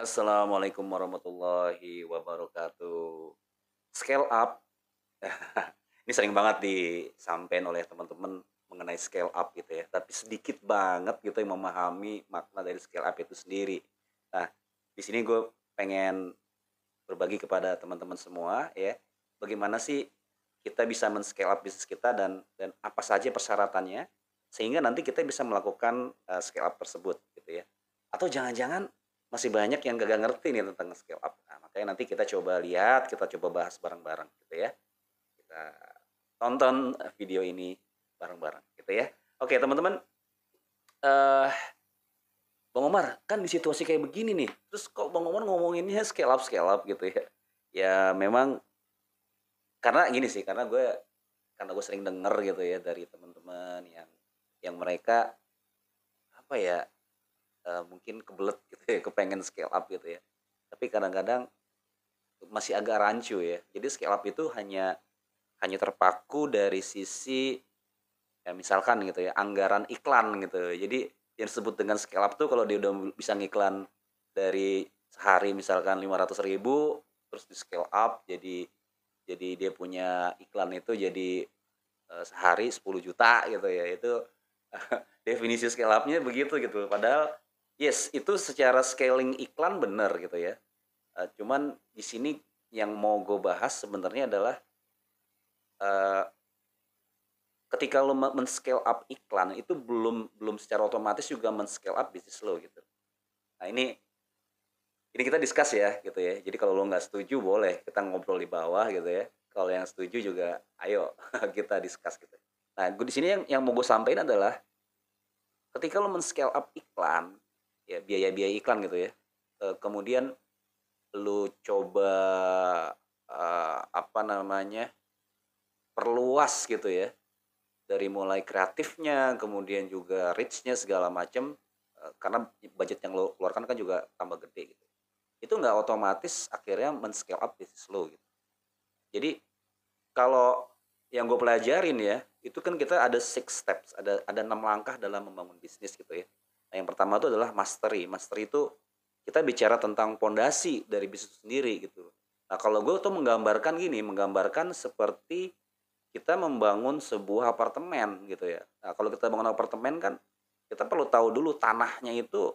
Assalamualaikum warahmatullahi wabarakatuh. Scale up, ini sering banget disampaikan oleh teman-teman mengenai scale up gitu ya, tapi sedikit banget gitu yang memahami makna dari scale up itu sendiri. Nah, di sini gue pengen berbagi kepada teman-teman semua ya, bagaimana sih kita bisa men-scale up bisnis kita dan apa saja persyaratannya, sehingga nanti kita bisa melakukan, scale up tersebut gitu ya. Atau jangan-jangan masih banyak yang gak ngerti nih tentang scale up. Nah, makanya nanti kita coba lihat, kita coba bahas bareng-bareng gitu ya. Kita tonton, video ini bareng-bareng gitu ya. Oke teman-teman, eee, Bang Omar, kan di situasi kayak begini nih, terus kok Bang Omar ngomonginnya scale up gitu ya. Ya memang karena gini sih, karena gue sering denger gitu ya dari teman-teman yang mereka apa ya, mungkin kebelet gitu ya, kepengen scale up gitu ya. Tapi kadang-kadang masih agak rancu ya. Jadi scale up itu hanya hanya terpaku dari sisi ya misalkan gitu ya, anggaran iklan gitu. Jadi yang disebut dengan scale up tuh kalau dia udah bisa ngiklan dari sehari misalkan 500.000, terus di scale up jadi dia punya iklan itu jadi sehari 10 juta gitu ya. Itu definisi scale up-nya begitu gitu. Padahal yes, itu secara scaling iklan benar gitu ya. Cuman di sini yang mau gue bahas sebenarnya adalah uh, ketika lo men-scale up iklan itu belum belum secara otomatis juga men-scale up bisnis lo gitu. Nah ini kita discuss ya gitu ya. Jadi kalau lo nggak setuju boleh kita ngobrol di bawah gitu ya. Kalau yang setuju juga ayo kita discuss gitu. Nah gue di sini yang mau gue sampaikan adalah ketika lo men-scale up iklan ya biaya-biaya iklan gitu ya. Kemudian lo coba apa namanya perluas gitu ya dari mulai kreatifnya kemudian juga reach-nya segala macam karena budget yang lo keluarkan kan juga tambah gede gitu itu nggak otomatis akhirnya men-scale up bisnis lo gitu. Jadi kalau yang gue pelajarin ya itu kan kita ada 6 steps, ada 6 langkah dalam membangun bisnis gitu ya. Nah, yang pertama itu adalah mastery itu kita bicara tentang pondasi dari bisnis sendiri gitu. Nah kalau gue tuh menggambarkan seperti kita membangun sebuah apartemen gitu ya. Nah, kalau kita bangun apartemen kan kita perlu tahu dulu tanahnya itu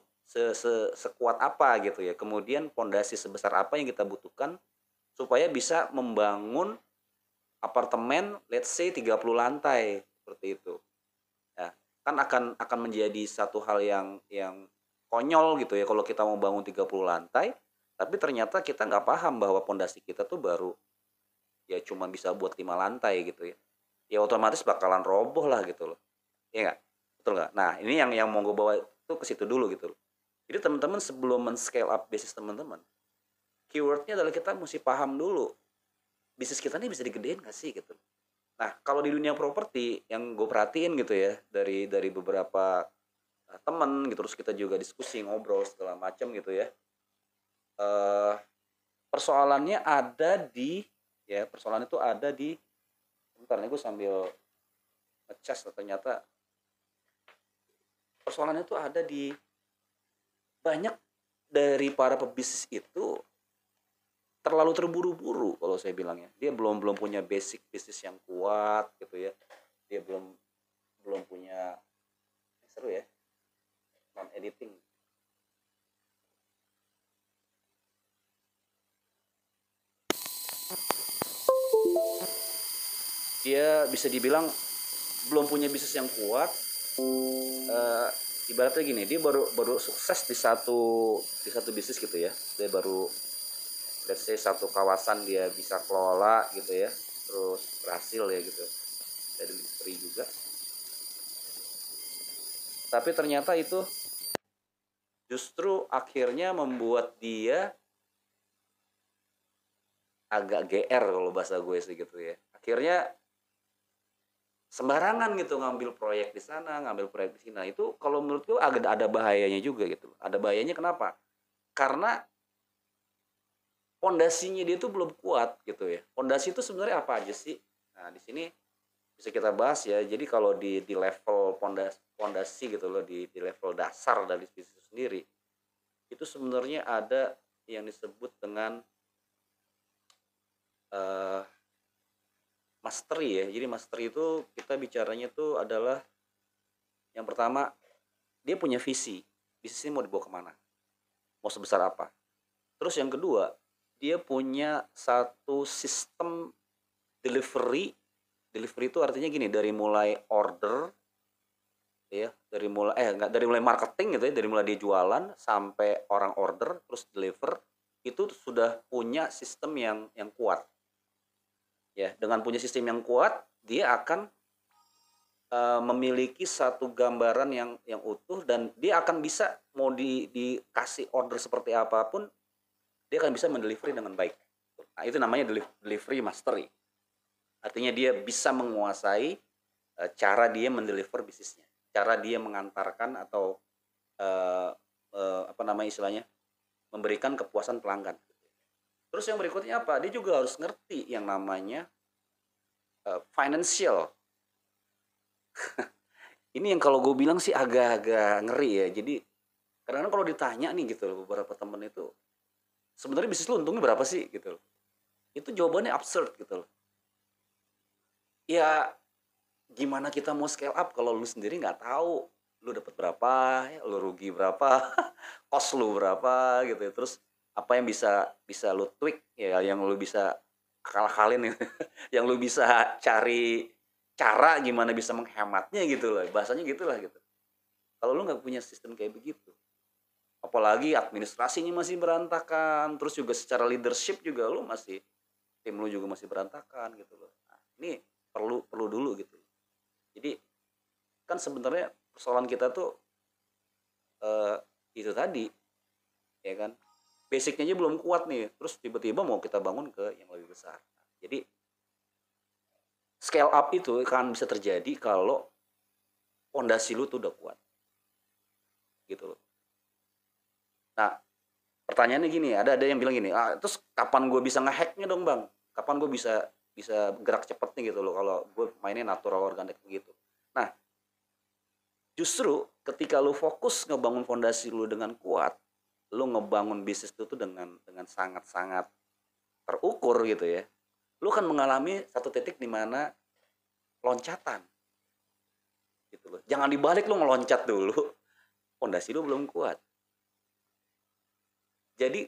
sekuat apa gitu ya. Kemudian pondasi sebesar apa yang kita butuhkan supaya bisa membangun apartemen let's say 30 lantai seperti itu. Ya, kan akan menjadi satu hal yang konyol gitu ya kalau kita mau bangun 30 lantai tapi ternyata kita nggak paham bahwa pondasi kita tuh baru ya cuma bisa buat 5 lantai gitu ya. Ya otomatis bakalan roboh lah gitu loh. Iya nggak? Betul nggak? Nah ini yang mau gue bawa itu ke situ dulu gitu loh. Jadi teman-teman sebelum men-scale up bisnis teman-teman, keywordnya adalah kita mesti paham dulu bisnis kita ini bisa digedein nggak sih gitu. Nah kalau di dunia properti yang gue perhatiin gitu ya dari beberapa teman gitu terus kita juga diskusi ngobrol segala macam gitu ya. Eh, persoalannya ada di ya persoalan itu ada di bentar nih gue sambil ngecas ternyata persoalannya itu ada di banyak dari para pebisnis itu terlalu terburu-buru kalau saya bilangnya. Dia belum belum punya basic bisnis yang kuat gitu ya. Dia belum belum punya seru ya non editing. Dia bisa dibilang belum punya bisnis yang kuat. eh, Ibaratnya gini, dia baru baru sukses di satu bisnis gitu ya. Dia baru let's say satu kawasan dia bisa kelola gitu ya. Terus berhasil ya gitu. Dari istri juga. Tapi ternyata itu justru akhirnya membuat dia agak GR kalau bahasa gue sih gitu ya. Akhirnya sembarangan gitu ngambil proyek di sana, ngambil proyek di sini. Nah, itu kalau menurut gue agak ada bahayanya juga gitu. Ada bahayanya kenapa? Karena pondasinya dia tuh belum kuat gitu ya. Pondasi itu sebenarnya apa aja sih? Nah, di sini bisa kita bahas ya. Jadi kalau di level pondasi gitu loh di level dasar dari bisnis itu sendiri itu sebenarnya ada yang disebut dengan eh, mastery ya. Jadi mastery itu kita bicaranya itu adalah yang pertama dia punya visi, bisnisnya mau dibawa kemana, mau sebesar apa. Terus yang kedua dia punya satu sistem delivery. Delivery itu artinya gini, dari mulai order ya, dari mulai enggak, dari mulai marketing gitu ya, dari mulai dia jualan sampai orang order terus deliver, itu sudah punya sistem yang kuat. Ya, dengan punya sistem yang kuat, dia akan memiliki satu gambaran yang utuh, dan dia akan bisa mau dikasih order seperti apapun, dia akan bisa mendelivery dengan baik. Nah, itu namanya delivery mastery. Artinya dia bisa menguasai cara dia mendeliver bisnisnya, cara dia mengantarkan atau apa namanya istilahnya, memberikan kepuasan pelanggan. Terus yang berikutnya apa? Dia juga harus ngerti yang namanya financial. Ini yang kalau gue bilang sih agak-agak ngeri ya. Jadi kadang-kadang kalau ditanya nih gitu loh, beberapa temen itu, sebenarnya bisnis lu untungnya berapa sih gitu loh. Itu jawabannya absurd gitu loh. Ya gimana kita mau scale up kalau lu sendiri nggak tahu lu dapat berapa, ya, lu rugi berapa, cost lu berapa gitu ya. Terus apa yang bisa bisa lu tweak ya, yang lu bisa akal-akalin gitu. Yang lu bisa cari cara gimana bisa menghematnya gitu loh. Bahasanya gitulah gitu. Kalau lu nggak punya sistem kayak begitu, apalagi administrasinya masih berantakan, terus juga secara leadership juga lu masih, tim lu juga masih berantakan gitu loh. Nah, ini perlu perlu dulu gitu. Jadi kan sebenarnya persoalan kita tuh eh, itu tadi ya kan, basicnya aja belum kuat nih, terus tiba-tiba mau kita bangun ke yang lebih besar. Jadi scale up itu kan bisa terjadi kalau fondasi lu tuh udah kuat gitu loh. Nah, pertanyaannya gini, ada yang bilang gini, terus kapan gue bisa ngehacknya dong bang, kapan gue bisa bisa gerak cepetnya gitu loh kalau gue mainnya natural organik begitu. Nah, justru ketika lu fokus ngebangun fondasi lu dengan kuat, lu ngebangun bisnis lu tuh dengan sangat-sangat terukur gitu ya, lu kan mengalami satu titik di mana loncatan gitu loh. Jangan dibalik lu ngeloncat dulu, fondasi lu belum kuat. Jadi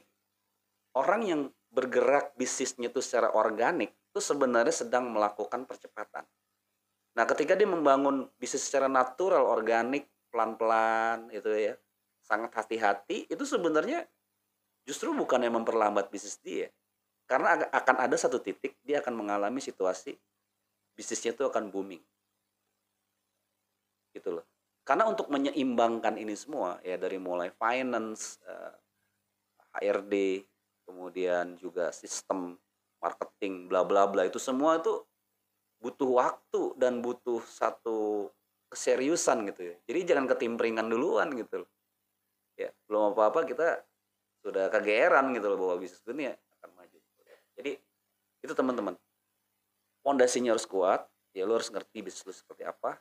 orang yang bergerak bisnisnya itu secara organik itu sebenarnya sedang melakukan percepatan. Nah, ketika dia membangun bisnis secara natural, organik, pelan-pelan itu ya, sangat hati-hati, itu sebenarnya justru bukan yang memperlambat bisnis dia. Karena akan ada satu titik dia akan mengalami situasi bisnisnya itu akan booming. Gitu loh. Karena untuk menyeimbangkan ini semua ya, dari mulai finance, HRD, kemudian juga sistem marketing, bla bla bla, itu semua itu butuh waktu dan butuh satu keseriusan gitu ya. Jadi jangan ketimpringan duluan gitu loh. Ya, belum apa-apa kita sudah kegeeran gitu loh bahwa bisnis ini akan maju. Jadi itu teman-teman, fondasinya harus kuat, ya lu harus ngerti bisnis lu seperti apa.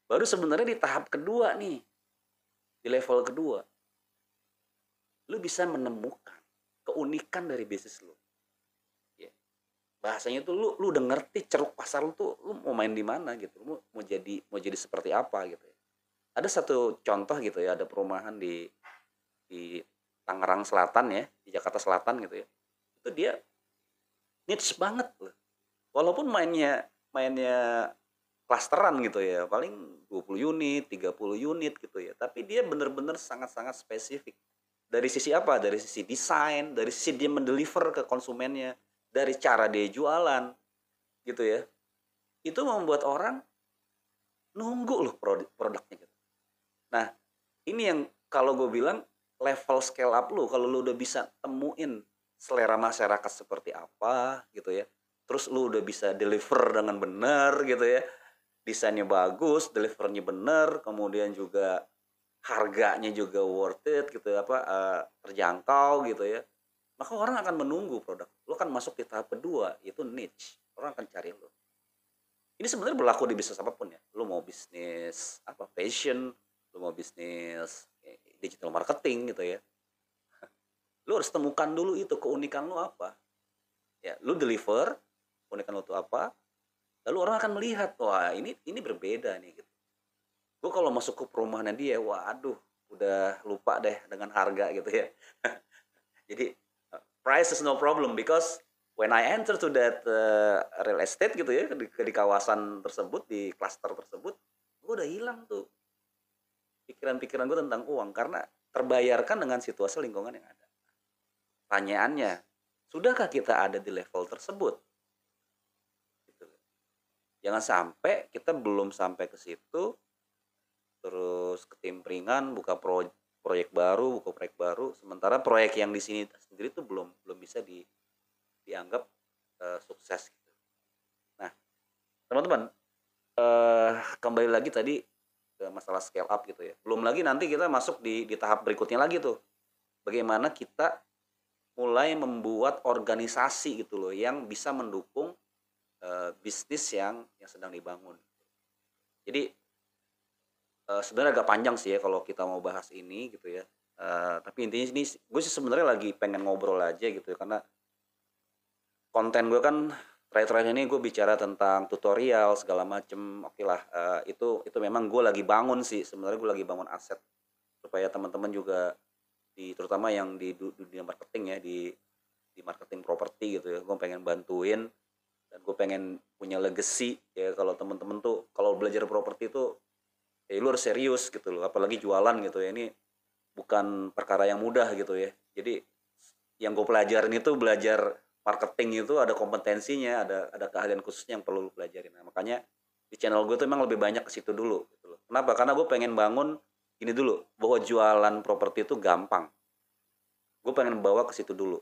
Baru sebenarnya di tahap kedua nih, di level kedua, lu bisa menemukan keunikan dari bisnis lu. Ya. Bahasanya tuh lu udah ngerti ceruk pasar lu tuh, lu mau main di mana gitu, lu mau jadi seperti apa gitu ya. Ada satu contoh gitu ya, ada perumahan di Tangerang Selatan ya, di Jakarta Selatan gitu ya. Itu dia niche banget loh. Walaupun mainnya mainnya klasteran gitu ya, paling 20 unit, 30 unit gitu ya. Tapi dia bener-bener sangat-sangat spesifik. Dari sisi apa? Dari sisi desain, dari sisi dia mendeliver ke konsumennya, dari cara dia jualan gitu ya. Itu membuat orang nunggu loh produknya gitu. Nah, ini yang kalau gue bilang level scale up lu, kalau lu udah bisa temuin selera masyarakat seperti apa gitu ya, terus lu udah bisa deliver dengan benar gitu ya, desainnya bagus, delivernya benar, kemudian juga harganya juga worth it gitu ya, terjangkau gitu ya, maka orang akan menunggu produk lu. Kan masuk di tahap kedua, yaitu niche, orang akan cari lu. Ini sebenarnya berlaku di bisnis apapun ya, lu mau bisnis apa fashion, lu mau bisnis digital marketing gitu ya. Lu harus temukan dulu itu keunikan lu apa. Ya, lu deliver, keunikan lu itu apa, lalu orang akan melihat, wah ini berbeda nih gitu. Gue kalau masuk ke perumahannya dia, waduh, udah lupa deh dengan harga gitu ya. Jadi price is no problem because when I enter to that real estate gitu ya, di kawasan tersebut, di klaster tersebut, gue udah hilang tuh pikiran-pikiran gue tentang uang karena terbayarkan dengan situasi lingkungan yang ada. Pertanyaannya, sudahkah kita ada di level tersebut? Gitu. Jangan sampai kita belum sampai ke situ, terus ketimpringan buka proyek baru, sementara proyek yang di sini sendiri tuh belum bisa dianggap sukses gitu. Nah, teman-teman, kembali lagi tadi ke masalah scale up gitu ya. Belum lagi nanti kita masuk di tahap berikutnya lagi tuh. Bagaimana kita mulai membuat organisasi gitu loh yang bisa mendukung bisnis yang sedang dibangun. Jadi sebenarnya agak panjang sih ya kalau kita mau bahas ini gitu ya. Tapi intinya ini gue sih sebenarnya lagi pengen ngobrol aja gitu ya, karena konten gue kan terakhir-terakhir ini gue bicara tentang tutorial segala macem. Oke lah, itu memang gue lagi bangun sih, sebenarnya gue lagi bangun aset supaya teman-teman juga terutama yang di dunia marketing ya, di marketing properti gitu ya, gue pengen bantuin dan gue pengen punya legacy ya. Kalau teman-teman tuh kalau belajar properti tuh lu harus serius gitu loh, apalagi jualan gitu ya, ini bukan perkara yang mudah gitu ya. Jadi yang gue pelajarin itu, belajar marketing itu ada kompetensinya, ada keahlian khususnya yang perlu lu pelajarin. Nah, makanya di channel gue tuh emang lebih banyak ke situ dulu gitu loh. Kenapa? Karena gue pengen bangun ini dulu, bahwa jualan properti itu gampang. Gue pengen bawa ke situ dulu,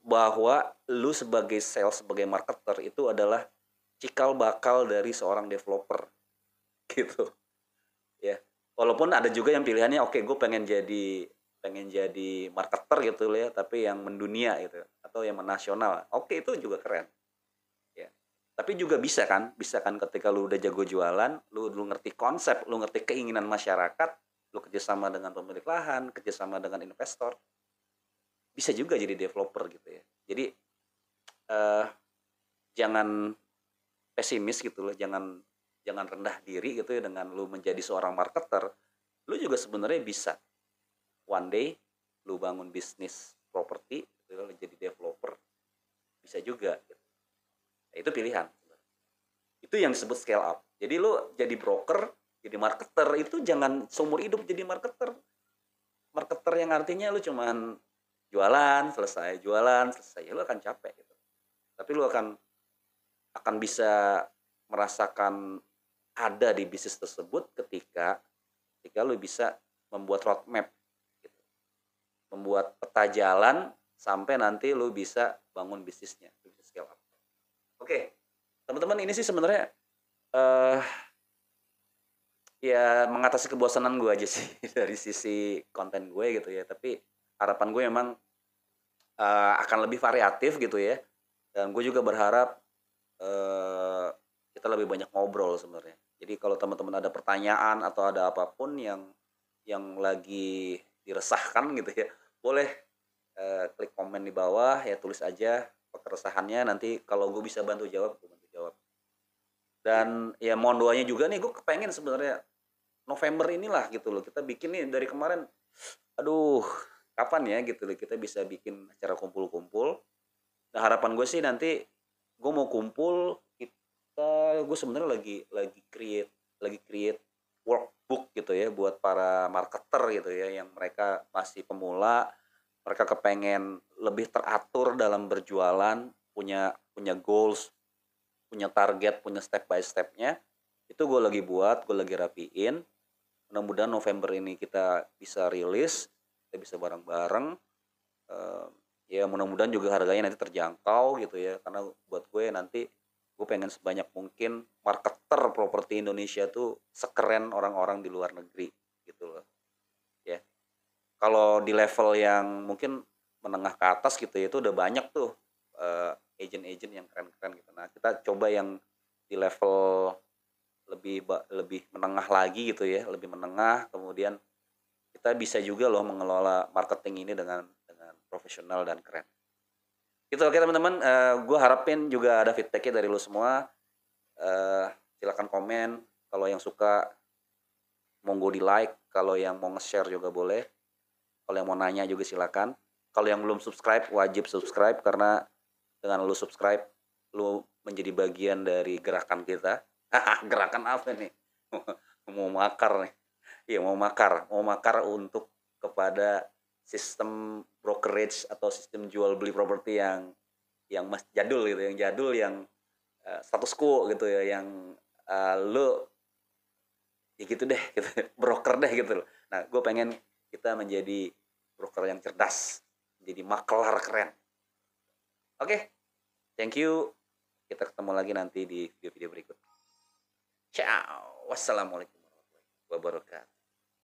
bahwa lu sebagai sales, sebagai marketer itu adalah cikal bakal dari seorang developer gitu ya. Walaupun ada juga yang pilihannya oke, gue pengen jadi marketer gitu ya, tapi yang mendunia gitu atau yang menasional. Oke, itu juga keren ya. Tapi juga bisa kan ketika lu udah jago jualan, lu ngerti konsep, lu ngerti keinginan masyarakat, lu kerjasama dengan pemilik lahan, kerjasama dengan investor, bisa juga jadi developer gitu ya. Jadi jangan pesimis gitu loh, jangan rendah diri gitu ya dengan lu menjadi seorang marketer. Lu juga sebenarnya bisa one day lu bangun bisnis properti gitu, lu jadi developer, bisa juga gitu. Nah, itu pilihan. Itu yang disebut scale up. Jadi lu jadi broker, jadi marketer itu jangan seumur hidup jadi marketer. Marketer yang artinya lu cuman jualan selesai, ya lu akan capek gitu. Tapi lu akan bisa merasakan ada di bisnis tersebut ketika lu bisa membuat roadmap gitu. Membuat peta jalan sampai nanti lu bisa bangun bisnisnya, lu bisa scale up. Oke, teman-teman, ini sih sebenarnya ya mengatasi kebosanan gue aja sih dari sisi konten gue gitu ya. Tapi harapan gue memang akan lebih variatif gitu ya. Dan gue juga berharap kita lebih banyak ngobrol sebenarnya. Jadi kalau teman-teman ada pertanyaan atau ada apapun yang lagi diresahkan gitu ya, boleh klik komen di bawah ya, tulis aja keresahannya, nanti kalau gue bisa bantu jawab, gue bantu jawab. Dan ya mohon doanya juga nih, gue kepengen sebenarnya November inilah gitu loh, kita bikin nih dari kemarin, aduh kapan ya gitu loh kita bisa bikin acara kumpul-kumpul. Nah harapan gue sih nanti gue mau kumpul, gue sebenarnya lagi create workbook gitu ya buat para marketer gitu ya, yang mereka masih pemula, mereka kepengen lebih teratur dalam berjualan, punya goals, punya target, punya step by stepnya. Itu gue lagi rapiin. Mudah-mudahan November ini kita bisa rilis, kita bisa bareng-bareng. Ya mudah-mudahan juga harganya nanti terjangkau gitu ya, karena buat gue nanti gue pengen sebanyak mungkin marketer properti Indonesia tuh sekeren orang-orang di luar negeri gitu loh ya. Kalau di level yang mungkin menengah ke atas gitu ya, itu udah banyak tuh agent-agent yang keren-keren gitu. Nah kita coba yang di level lebih menengah lagi gitu ya, lebih menengah, kemudian kita bisa juga loh mengelola marketing ini dengan profesional dan keren. Itu oke teman-teman, gue harapin juga ada feedbacknya dari lu semua. Silakan komen, kalau yang suka monggo di like, kalau yang mau nge-share juga boleh, kalau yang mau nanya juga silakan. Kalau yang belum subscribe wajib subscribe, karena dengan lu subscribe lu menjadi bagian dari gerakan kita. Gerakan apa nih? Mau makar nih. Iya, mau makar untuk kepada sistem brokerage atau sistem jual beli properti yang masih jadul gitu, yang status quo gitu ya, yang lu ya gitu deh gitu, broker deh gitu loh. Nah, gue pengen kita menjadi broker yang cerdas, menjadi makelar keren. Oke, thank you. Kita ketemu lagi nanti di video-video berikut. Ciao. Wassalamualaikum warahmatullahi wabarakatuh.